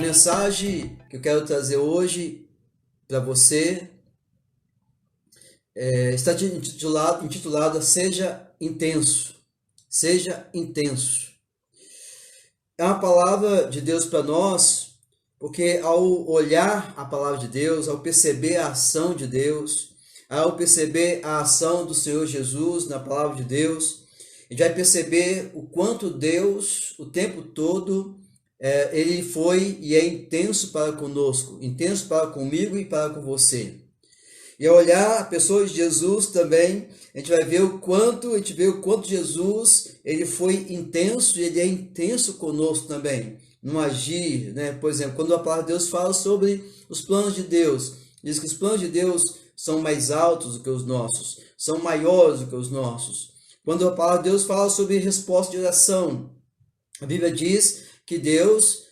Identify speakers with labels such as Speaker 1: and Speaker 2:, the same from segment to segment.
Speaker 1: mensagem que eu quero trazer hoje para você está intitulada Seja Intenso. Seja intenso. É uma palavra de Deus para nós, porque ao olhar a palavra de Deus, ao perceber a ação de Deus, ao perceber a ação do Senhor Jesus na palavra de Deus, a gente vai perceber o quanto Deus, o tempo todo, ele foi e é intenso para conosco, intenso para comigo e para com você. E ao olhar a pessoa de Jesus também, a gente vai ver o quanto Jesus, ele foi intenso e ele é intenso conosco também, no agir, né? Por exemplo, quando a palavra de Deus fala sobre os planos de Deus, diz que os planos de Deus são mais altos do que os nossos, são maiores do que os nossos. Quando a palavra de Deus fala sobre resposta de oração, a Bíblia diz que Deus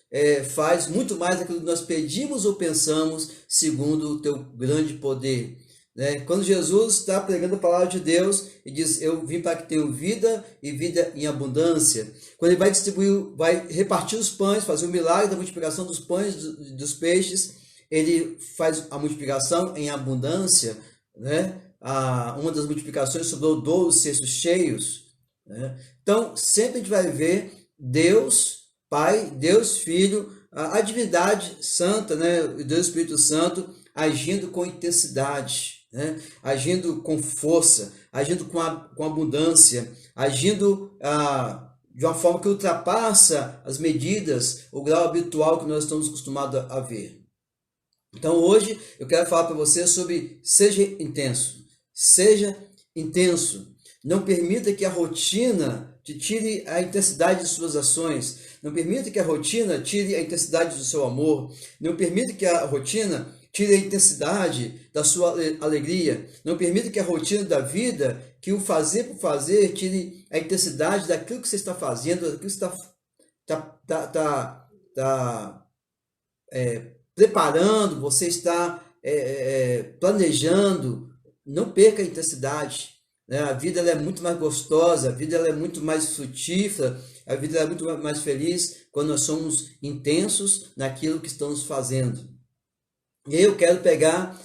Speaker 1: faz muito mais daquilo que nós pedimos ou pensamos, segundo o teu grande poder. Né? Quando Jesus está pregando a palavra de Deus e diz, eu vim para que tenham vida e vida em abundância. Quando ele vai distribuir, vai repartir os pães, fazer o milagre da multiplicação dos pães e dos peixes, ele faz a multiplicação em abundância, né? Uma das multiplicações sobrou 12 cestos cheios. Né? Então, sempre a gente vai ver Deus Pai, Deus Filho, a divindade santa, né? Deus Espírito Santo, agindo com intensidade, né? Agindo com força, agindo com abundância, agindo de uma forma que ultrapassa as medidas, o grau habitual que nós estamos acostumados a ver. Então hoje eu quero falar para você sobre seja intenso. Seja intenso. Não permita que a rotina te tire a intensidade de suas ações. Não permita que a rotina tire a intensidade do seu amor. Não permita que a rotina tire a intensidade da sua alegria. Não permita que a rotina da vida, que o fazer por fazer, tire a intensidade daquilo que você está fazendo, daquilo que você está preparando, você está planejando. Não perca a intensidade. Né? A vida ela é muito mais gostosa, a vida ela é muito mais frutífera, a vida ela é muito mais feliz quando nós somos intensos naquilo que estamos fazendo. E aí eu quero pegar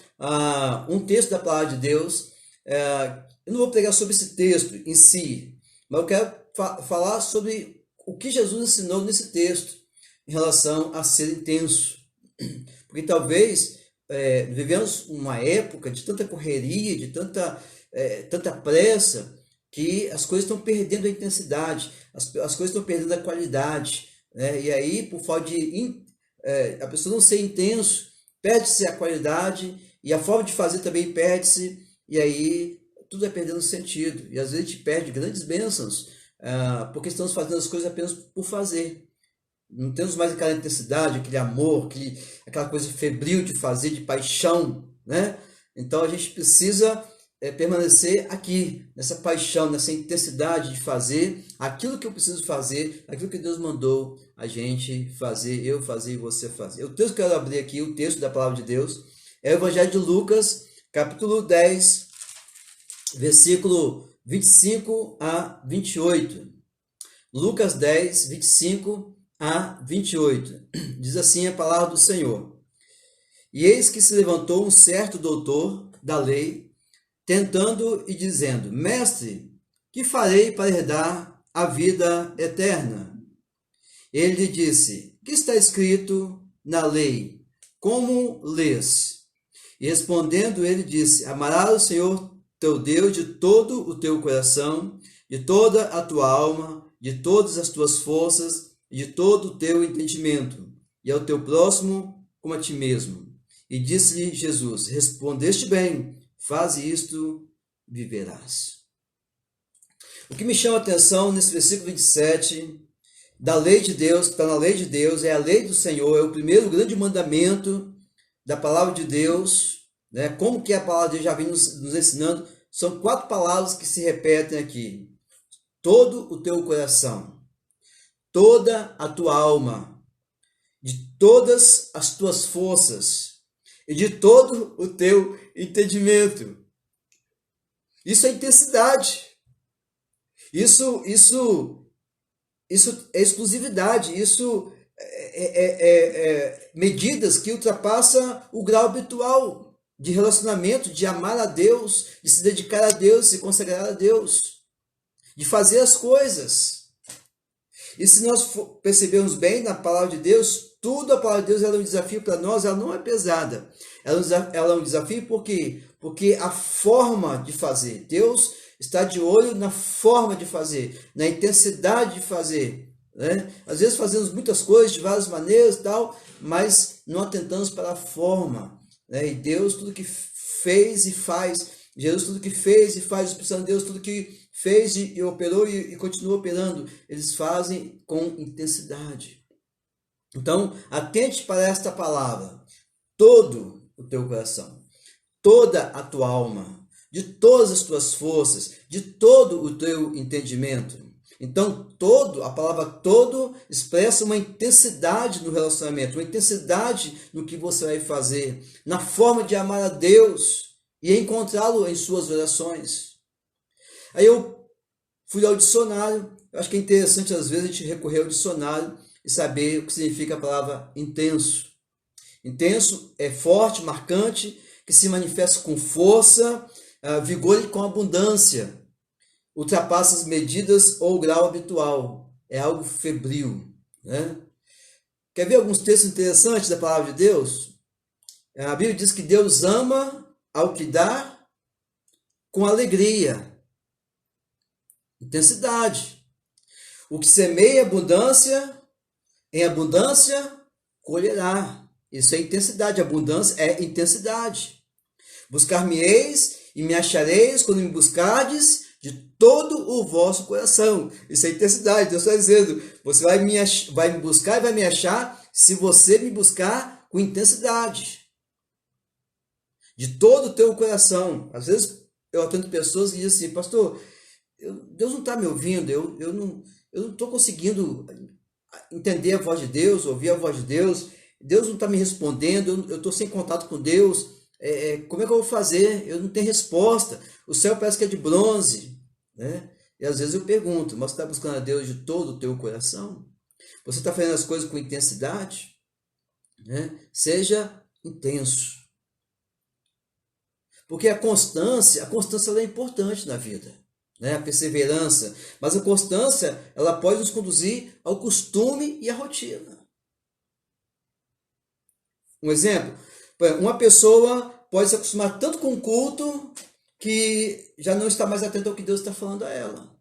Speaker 1: um texto da palavra de Deus. Eu não vou pregar sobre esse texto em si, mas eu quero falar sobre o que Jesus ensinou nesse texto em relação a ser intenso. Porque talvez vivemos uma época de tanta correria, de tanta pressa, que as coisas estão perdendo a intensidade, as coisas estão perdendo a qualidade. Né? E aí, por falta de a pessoa não ser intenso, perde-se a qualidade e a forma de fazer também perde-se, e aí tudo vai perdendo sentido. E às vezes a gente perde grandes bênçãos porque estamos fazendo as coisas apenas por fazer. Não temos mais aquela intensidade, aquele amor, aquela coisa febril de fazer, de paixão, né? Então a gente precisa permanecer aqui, nessa paixão, nessa intensidade de fazer aquilo que eu preciso fazer, aquilo que Deus mandou a gente fazer, eu fazer e você fazer. O texto que eu quero abrir aqui, o texto da palavra de Deus, é o Evangelho de Lucas, capítulo 10, versículo 25 a 28. Lucas 10, 25 a 28. Diz assim a palavra do Senhor. E eis que se levantou um certo doutor da lei, tentando e dizendo, Mestre, que farei para herdar a vida eterna? Ele lhe disse, que está escrito na lei? Como lês? E respondendo ele disse, amarás o Senhor teu Deus de todo o teu coração, de toda a tua alma, de todas as tuas forças, e de todo o teu entendimento, e ao teu próximo como a ti mesmo. E disse-lhe Jesus, respondeste bem, faze isto, viverás. O que me chama a atenção nesse versículo 27, da lei de Deus, que está na lei de Deus, é a lei do Senhor, é o primeiro grande mandamento da palavra de Deus, né? Como que a palavra de Deus já vem nos ensinando, são 4 palavras que se repetem aqui. Todo o teu coração, toda a tua alma, de todas as tuas forças e de todo o teu entendimento. Isso é intensidade. Isso é exclusividade. Isso medidas que ultrapassam o grau habitual de relacionamento, de amar a Deus, de se dedicar a Deus, de se consagrar a Deus, de fazer as coisas. E se nós percebermos bem na palavra de Deus, tudo a palavra de Deus ela é um desafio para nós, ela não é pesada. Ela é um desafio porque a forma de fazer, Deus está de olho na forma de fazer, na intensidade de fazer. Né? Às vezes fazemos muitas coisas de várias maneiras, tal, mas não atentamos para a forma. Né? E Deus tudo que fez e faz, Jesus tudo que fez e faz, o Espírito Santo de Deus tudo que fez e operou e continua operando, eles fazem com intensidade. Então, atente para esta palavra, todo o teu coração, toda a tua alma, de todas as tuas forças, de todo o teu entendimento. Então, a palavra todo expressa uma intensidade no relacionamento, uma intensidade no que você vai fazer, na forma de amar a Deus e encontrá-lo em suas orações. Aí eu fui ao dicionário, eu acho que é interessante às vezes a gente recorrer ao dicionário e saber o que significa a palavra intenso. Intenso é forte, marcante, que se manifesta com força, vigor e com abundância. Ultrapassa as medidas ou o grau habitual. É algo febril. Né? Quer ver alguns textos interessantes da palavra de Deus? A Bíblia diz que Deus ama ao que dá com alegria. Intensidade. O que semeia abundância, em abundância colherá. Isso é intensidade. Abundância é intensidade. Buscar-me-eis e me achareis quando me buscardes de todo o vosso coração. Isso é intensidade. Deus está dizendo, você vai me buscar e vai me achar se você me buscar com intensidade. De todo o teu coração. Às vezes eu atendo pessoas que dizem assim, pastor, Deus não está me ouvindo, eu não estou conseguindo entender a voz de Deus, ouvir a voz de Deus, Deus não está me respondendo, eu estou sem contato com Deus, como é que eu vou fazer? Eu não tenho resposta, o céu parece que é de bronze, né? E às vezes eu pergunto, mas você está buscando a Deus de todo o teu coração? Você está fazendo as coisas com intensidade? Né? Seja intenso. Porque a constância ela é importante na vida. Né? A perseverança, mas a constância ela pode nos conduzir ao costume e à rotina. Um exemplo, uma pessoa pode se acostumar tanto com o culto que já não está mais atenta ao que Deus está falando a ela.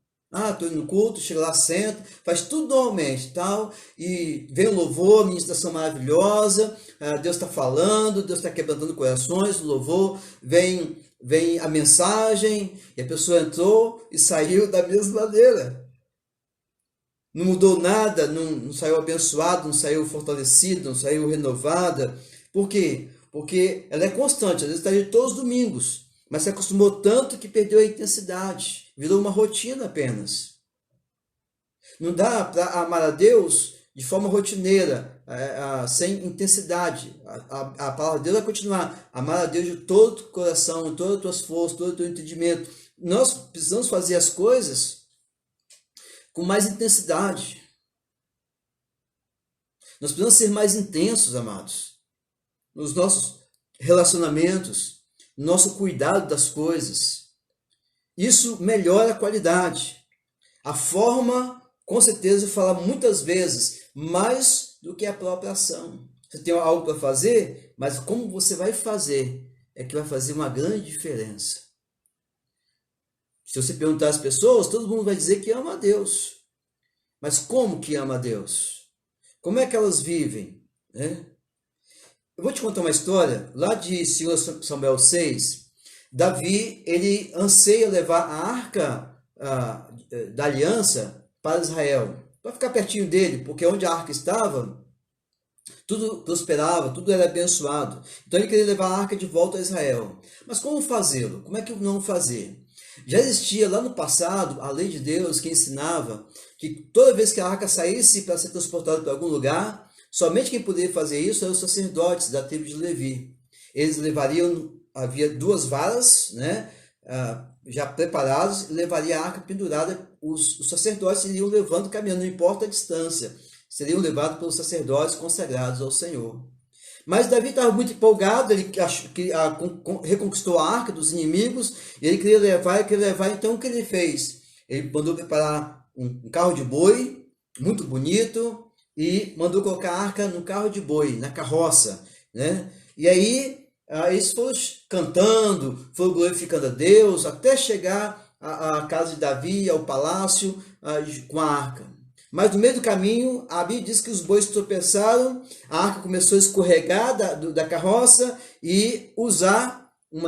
Speaker 1: Estou indo no culto, chega lá, senta, faz tudo normalmente, tal, e vem o louvor, a ministração maravilhosa, Deus está falando, Deus está quebrantando corações, o louvor, vem a mensagem, e a pessoa entrou e saiu da mesma maneira. Não mudou nada, não saiu abençoado, não saiu fortalecido, não saiu renovada. Por quê? Porque ela é constante, às vezes está ali todos os domingos, mas se acostumou tanto que perdeu a intensidade, virou uma rotina apenas. Não dá para amar a Deus de forma rotineira, sem intensidade. A palavra de Deus vai continuar. Amar a Deus de todo o coração, de todas as tuas forças, todo o teu entendimento. Nós precisamos fazer as coisas com mais intensidade. Nós precisamos ser mais intensos, amados, nos nossos relacionamentos, no nosso cuidado das coisas. Isso melhora a qualidade. A forma, com certeza, fala muitas vezes mais do que a própria ação. Você tem algo para fazer, mas como você vai fazer é que vai fazer uma grande diferença. Se você perguntar às pessoas, todo mundo vai dizer que ama a Deus. Mas como que ama a Deus? Como é que elas vivem? Né? Eu vou te contar uma história, lá de 2 Samuel 6, Davi, ele anseia levar a arca da aliança para Israel, para ficar pertinho dele, porque onde a arca estava, tudo prosperava, tudo era abençoado. Então ele queria levar a arca de volta a Israel. Mas como fazê-lo? Como é que não fazer? Já existia lá no passado a lei de Deus que ensinava que toda vez que a arca saísse para ser transportada para algum lugar, somente quem poderia fazer isso eram os sacerdotes da tribo de Levi. Eles levariam, havia 2 varas, né, já preparados, e levaria a arca pendurada. Os sacerdotes iriam levando, caminhando, não importa a distância. seriam levados pelos sacerdotes consagrados ao Senhor. Mas Davi estava muito empolgado, ele achou que reconquistou a arca dos inimigos, e ele queria levar, então o que ele fez? Ele mandou preparar um carro de boi, muito bonito, e mandou colocar a arca no carro de boi, na carroça, né? E aí, eles foram cantando, foram glorificando a Deus, até chegar à casa de Davi, ao palácio, com a arca. Mas no meio do caminho, a Bíblia diz que os bois tropeçaram, a arca começou a escorregar da carroça e usar o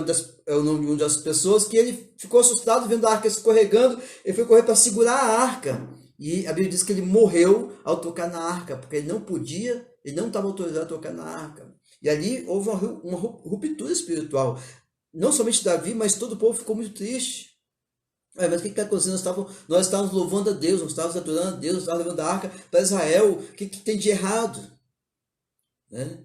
Speaker 1: nome de uma das pessoas, que ele ficou assustado vendo a arca escorregando, ele foi correr para segurar a arca. E a Bíblia diz que ele morreu ao tocar na arca, porque ele não podia, ele não estava autorizado a tocar na arca. E ali houve uma ruptura espiritual. Não somente Davi, mas todo o povo ficou muito triste. Mas o que está acontecendo? Nós estávamos louvando a Deus, nós estávamos adorando a Deus, nós estávamos levando a arca para Israel. O que tem de errado? Né?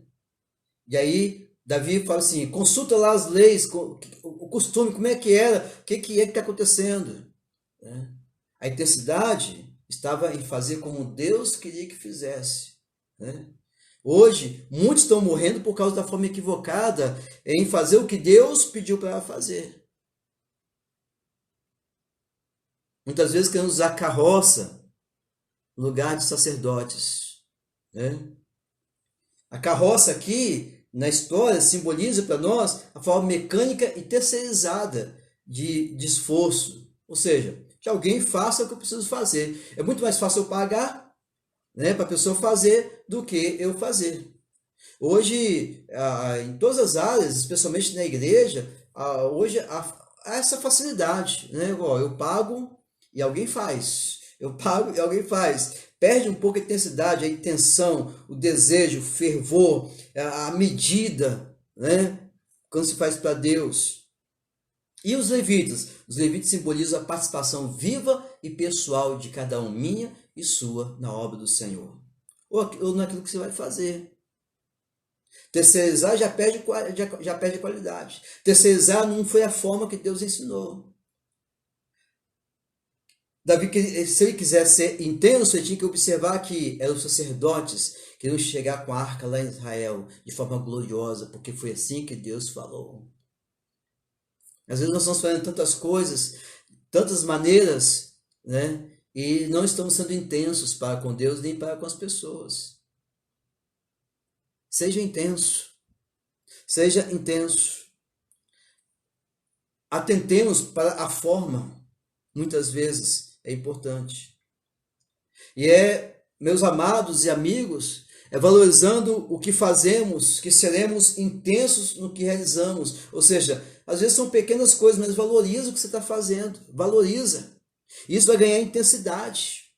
Speaker 1: E aí, Davi fala assim, consulta lá as leis, o costume, como é que era, o que está acontecendo? Né? A intensidade estava em fazer como Deus queria que fizesse. Né? Hoje, muitos estão morrendo por causa da forma equivocada em fazer o que Deus pediu para fazer. Muitas vezes queremos usar carroça no lugar de sacerdotes. Né? A carroça aqui, na história, simboliza para nós a forma mecânica e terceirizada de esforço. Ou seja, que alguém faça o que eu preciso fazer. É muito mais fácil eu pagar, né, para a pessoa fazer do que eu fazer. Hoje, em todas as áreas, especialmente na igreja, hoje há essa facilidade. Né? Eu pago e alguém faz. Eu pago e alguém faz. Perde um pouco a intensidade, a intenção, o desejo, o fervor, a medida, né? Quando se faz para Deus. E os levitas? Os levitas simbolizam a participação viva e pessoal de cada um, minha e sua, na obra do Senhor. Ou naquilo que você vai fazer. Terceirizar já perde qualidade. Terceirizar não foi a forma que Deus ensinou. Davi, se ele quisesse ser intenso, ele tinha que observar que eram os sacerdotes que iam chegar com a arca lá em Israel de forma gloriosa, porque foi assim que Deus falou. Às vezes nós estamos fazendo tantas coisas, tantas maneiras, né? E não estamos sendo intensos para com Deus nem para com as pessoas. Seja intenso. Seja intenso. Atentemos para a forma, muitas vezes. É importante. E meus amados e amigos, valorizando o que fazemos, que seremos intensos no que realizamos. Ou seja, às vezes são pequenas coisas, mas valoriza o que você está fazendo. Valoriza. Isso vai ganhar intensidade.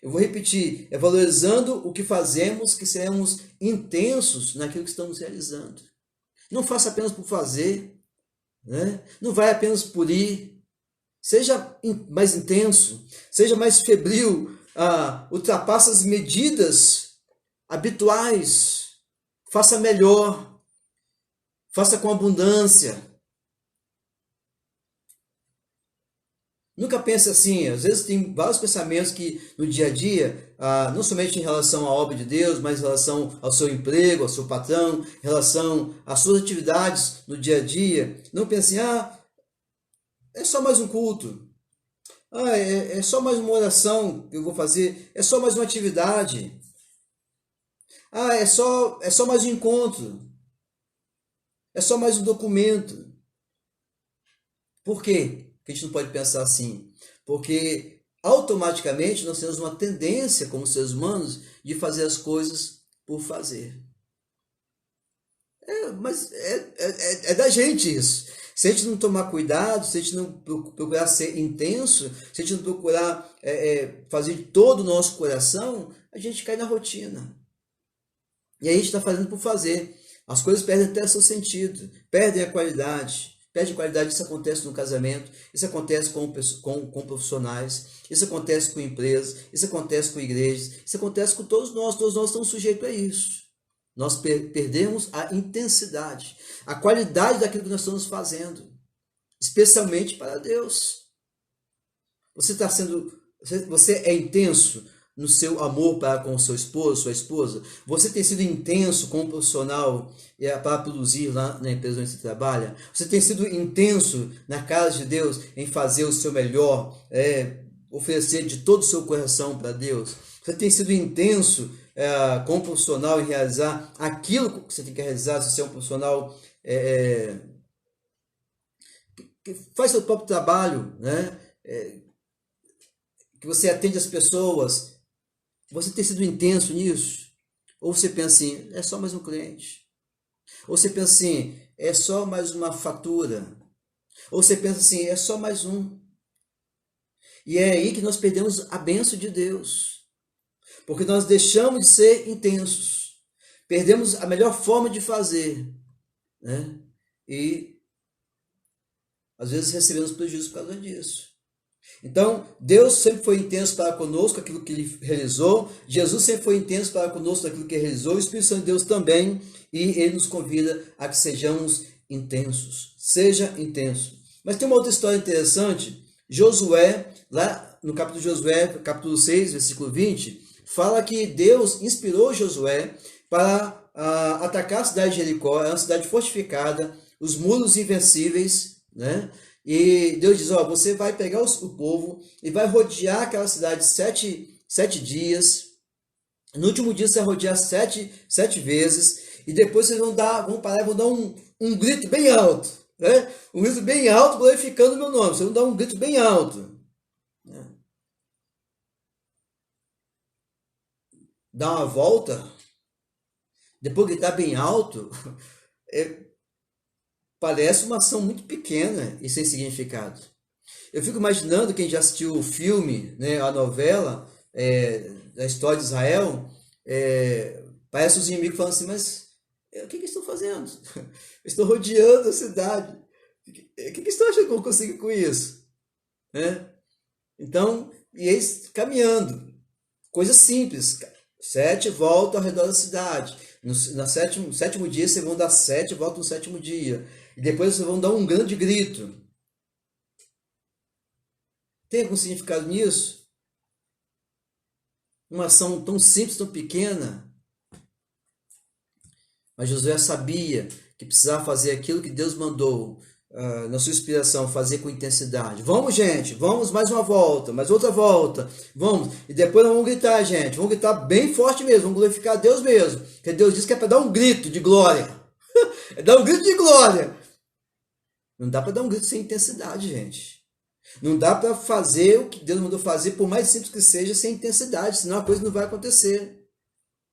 Speaker 1: Eu vou repetir, valorizando o que fazemos, que seremos intensos naquilo que estamos realizando. Não faça apenas por fazer, né? Não vai apenas por ir. Seja mais intenso, seja mais febril, ultrapasse as medidas habituais, faça melhor, faça com abundância. Nunca pense assim, às vezes tem vários pensamentos que no dia a dia, não somente em relação à obra de Deus, mas em relação ao seu emprego, ao seu patrão, em relação às suas atividades no dia a dia. Não pense assim, é só mais um culto. É só mais uma oração que eu vou fazer. É só mais uma atividade. É só mais um encontro. É só mais um documento. Por quê que a gente não pode pensar assim? Porque automaticamente nós temos uma tendência, como seres humanos, de fazer as coisas por fazer. Mas é da gente isso. Se a gente não tomar cuidado, se a gente não procurar ser intenso, se a gente não procurar fazer de todo o nosso coração, a gente cai na rotina. E aí a gente está fazendo por fazer. As coisas perdem até seu sentido, perdem a qualidade. Perde a qualidade, isso acontece no casamento, isso acontece com profissionais, isso acontece com empresas, isso acontece com igrejas, isso acontece com todos nós estamos sujeitos a isso. Nós perdemos a intensidade, a qualidade daquilo que nós estamos fazendo, especialmente para Deus. Você é intenso no seu amor para com o seu esposo, sua esposa? Você tem sido intenso como profissional para produzir lá na empresa onde você trabalha? Você tem sido intenso na casa de Deus em fazer o seu melhor, oferecer de todo o seu coração para Deus? Você tem sido intenso como profissional em realizar aquilo que você tem que realizar? Se você é um profissional que faz seu próprio trabalho, né? Que você atende as pessoas, você tem sido intenso nisso? Ou você pensa assim, é só mais um cliente? Ou você pensa assim, é só mais uma fatura? Ou você pensa assim, é só mais um? E é aí que nós perdemos a bênção de Deus, porque nós deixamos de ser intensos, perdemos a melhor forma de fazer, né? E às vezes recebemos prejuízo por causa disso. Então, Deus sempre foi intenso para conosco, aquilo que Ele realizou. Jesus sempre foi intenso para conosco, aquilo que Ele realizou. O Espírito Santo de Deus também. E Ele nos convida a que sejamos intensos. Seja intenso. Mas tem uma outra história interessante. Josué, lá no capítulo de Josué, capítulo 6, versículo 20, fala que Deus inspirou Josué para atacar a cidade de Jericó. É uma cidade fortificada, os muros invencíveis, né? E Deus diz, você vai pegar o povo e vai rodear aquela cidade sete dias. No último dia você vai rodear sete vezes. E depois vocês vão parar e vão dar um grito bem alto, né? Um grito bem alto glorificando o meu nome. Vocês vão dar um grito bem alto, né? Dar uma volta, depois gritar bem alto, parece uma ação muito pequena e sem significado. Eu fico imaginando quem já assistiu o filme, né, a novela da história de Israel, parece os inimigos falando assim, mas o que eles estão fazendo? Estão rodeando a cidade. O que eles estão achando que vão conseguir com isso? Né? Então, e eles caminhando. Coisa simples. 7 voltas ao redor da cidade. No sétimo dia, vocês vão dar 7 voltas no sétimo dia. E depois vocês vão dar um grande grito. Tem algum significado nisso? Uma ação tão simples, tão pequena. Mas Josué sabia que precisava fazer aquilo que Deus mandou, na sua inspiração, fazer com intensidade. Vamos, gente, vamos mais uma volta, mais outra volta, vamos. E depois nós vamos gritar, gente, vamos gritar bem forte mesmo, vamos glorificar a Deus mesmo. Porque Deus disse que é para dar um grito de glória. É dar um grito de glória. Não dá para dar um grito sem intensidade, gente. Não dá para fazer o que Deus mandou fazer, por mais simples que seja, sem intensidade, senão a coisa não vai acontecer,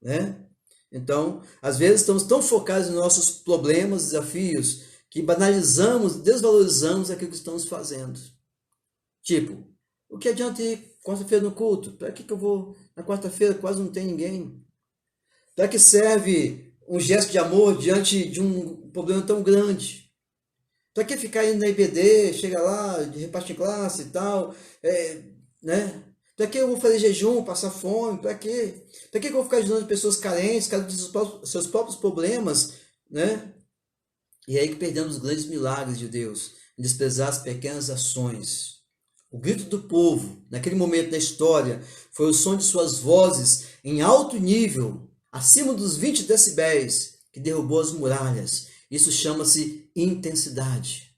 Speaker 1: né? Então, às vezes estamos tão focados nos nossos problemas, desafios, que banalizamos, desvalorizamos aquilo que estamos fazendo. Tipo, o que adianta ir quarta-feira no culto? Para que eu vou na quarta-feira? Quase não tem ninguém. Para que serve um gesto de amor diante de um problema tão grande? Para que ficar indo na IBD, chega lá, de repartir classe e tal, né? Para que eu vou fazer jejum, passar fome? Para quê? Para que eu vou ficar ajudando pessoas carentes, cada um dos seus próprios problemas, né? E é aí que perdemos os grandes milagres de Deus, em desprezar as pequenas ações. O grito do povo, naquele momento da história, foi o som de suas vozes em alto nível, acima dos 20 decibéis, que derrubou as muralhas. Isso chama-se intensidade.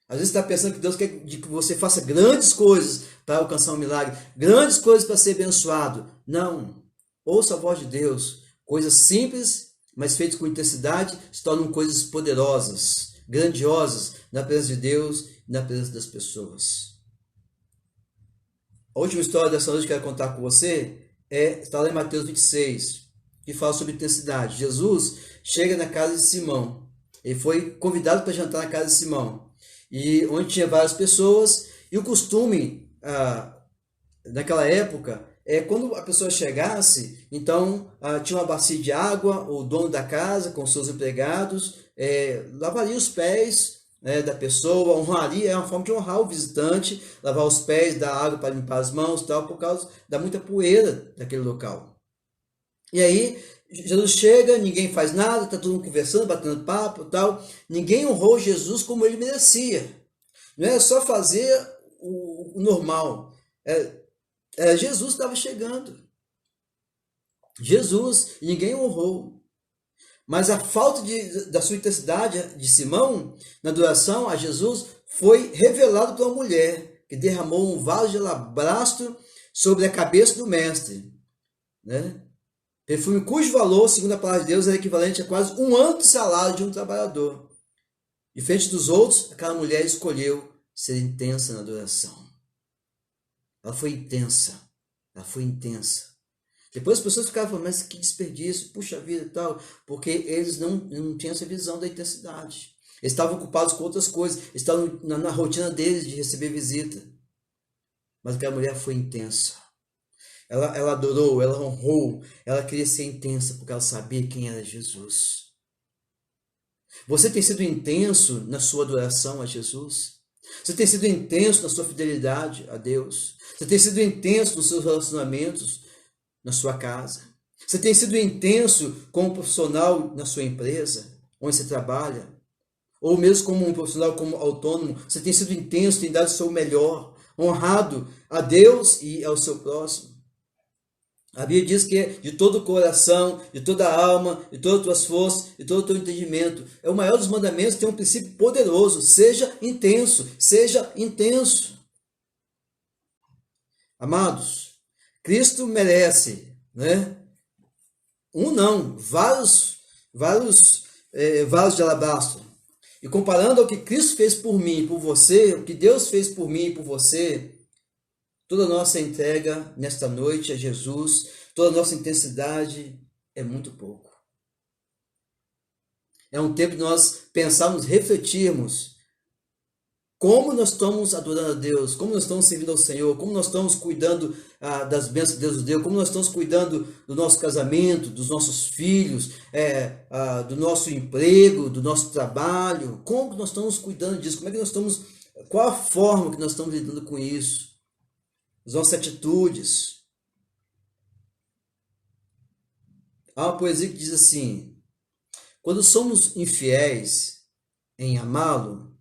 Speaker 1: Às vezes você está pensando que Deus quer que você faça grandes coisas para alcançar um milagre, grandes coisas para ser abençoado. Não. Ouça a voz de Deus. Coisas simples, mas feitas com intensidade, se tornam coisas poderosas, grandiosas, na presença de Deus e na presença das pessoas. A última história dessa noite que eu quero contar com você está lá em Mateus 26, que fala sobre intensidade. Jesus chega na casa de Simão. Ele foi convidado para jantar na casa de Simão, e onde tinha várias pessoas, e o costume naquela época quando a pessoa chegasse, então tinha uma bacia de água, o dono da casa com seus empregados lavaria os pés da pessoa, honraria, é uma forma de honrar o visitante, lavar os pés, dar água para limpar as mãos, tal, por causa da muita poeira daquele local. E aí Jesus chega, ninguém faz nada, está todo mundo conversando, batendo papo, tal. Ninguém honrou Jesus como ele merecia. Não é só fazer o normal. Jesus estava chegando. Jesus, e ninguém honrou. Mas a falta da sua intensidade de Simão na adoração a Jesus foi revelado por uma mulher que derramou um vaso de alabastro sobre a cabeça do mestre, né? Perfume cujo valor, segundo a palavra de Deus, é equivalente a quase um ano de salário de um trabalhador. Diferente dos outros, aquela mulher escolheu ser intensa na adoração. Ela foi intensa. Ela foi intensa. Depois as pessoas ficavam falando, mas que desperdício, puxa vida e tal, porque eles não tinham essa visão da intensidade. Eles estavam ocupados com outras coisas, estavam na rotina deles de receber visita. Mas aquela mulher foi intensa. Ela adorou, ela honrou, ela queria ser intensa porque ela sabia quem era Jesus. Você tem sido intenso na sua adoração a Jesus? Você tem sido intenso na sua fidelidade a Deus? Você tem sido intenso nos seus relacionamentos na sua casa? Você tem sido intenso como profissional na sua empresa, onde você trabalha? Ou mesmo como um profissional, como autônomo, você tem sido intenso, tem dado o seu melhor, honrado a Deus e ao seu próximo? A Bíblia diz que é de todo o coração, de toda a alma, de todas as tuas forças, de todo o teu entendimento. É o maior dos mandamentos, tem um princípio poderoso. Seja intenso, seja intenso. Amados, Cristo merece, né? Vários vasos de alabastro. E comparando ao que Cristo fez por mim e por você, o que Deus fez por mim e por você, toda a nossa entrega nesta noite a Jesus, toda a nossa intensidade é muito pouco. É um tempo de nós pensarmos, refletirmos como nós estamos adorando a Deus, como nós estamos servindo ao Senhor, como nós estamos cuidando das bênçãos que Deus nos deu, como nós estamos cuidando do nosso casamento, dos nossos filhos, do nosso emprego, do nosso trabalho, como nós estamos cuidando disso, como é que nós estamos, qual a forma que nós estamos lidando com isso, as nossas atitudes. Há uma poesia que diz assim: quando somos infiéis em amá-lo,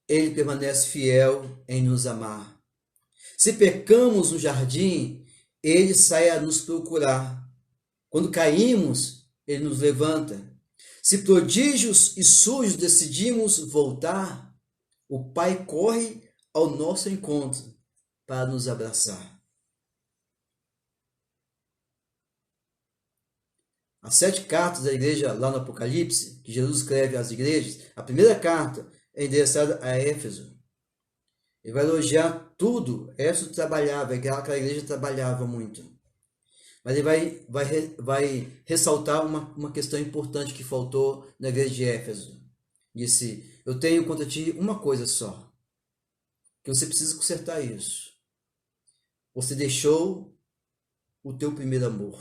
Speaker 1: ele permanece fiel em nos amar. Se pecamos no jardim, ele sai a nos procurar. Quando caímos, ele nos levanta. Se prodígios e sujos decidimos voltar, o Pai corre ao nosso encontro para nos abraçar. As 7 cartas da igreja lá no Apocalipse, que Jesus escreve às igrejas, a primeira carta é endereçada a Éfeso. Ele vai elogiar tudo. Éfeso trabalhava, aquela igreja trabalhava muito. Mas ele vai ressaltar uma questão importante que faltou na igreja de Éfeso. Disse: eu tenho contra ti uma coisa só, que você precisa consertar isso. Você deixou o teu primeiro amor.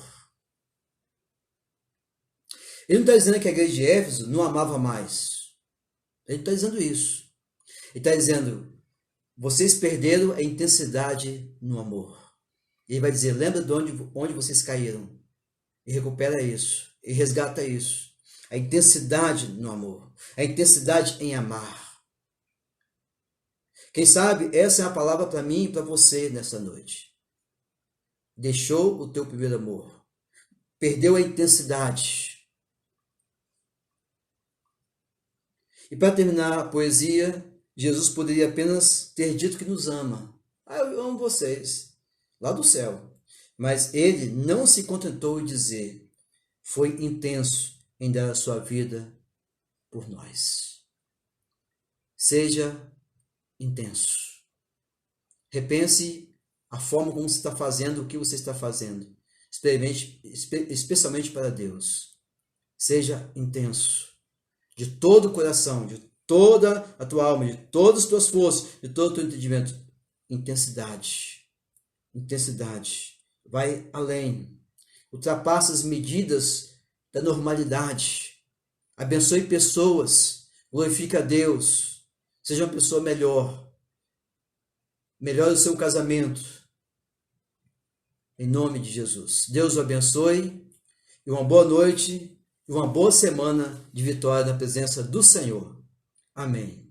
Speaker 1: Ele não está dizendo que a igreja de Éfeso não amava mais. Ele está dizendo isso. Ele está dizendo: vocês perderam a intensidade no amor. Ele vai dizer: lembra de onde vocês caíram. E recupera isso. E resgata isso. A intensidade no amor. A intensidade em amar. Quem sabe essa é a palavra para mim e para você nessa noite. Deixou o teu primeiro amor. Perdeu a intensidade. E para terminar a poesia, Jesus poderia apenas ter dito que nos ama. Eu amo vocês, lá do céu. Mas ele não se contentou em dizer, foi intenso em dar a sua vida por nós. Seja intenso. Repense a forma como você está fazendo, o que você está fazendo. Especialmente para Deus. Seja intenso. De todo o coração, de toda a tua alma, de todas as tuas forças, de todo o teu entendimento. Intensidade. Intensidade. Vai além. Ultrapassa as medidas da normalidade. Abençoe pessoas. Glorifica a Deus. Seja uma pessoa melhor. Melhore o seu casamento. Em nome de Jesus. Deus o abençoe. E uma boa noite. E uma boa semana de vitória na presença do Senhor. Amém.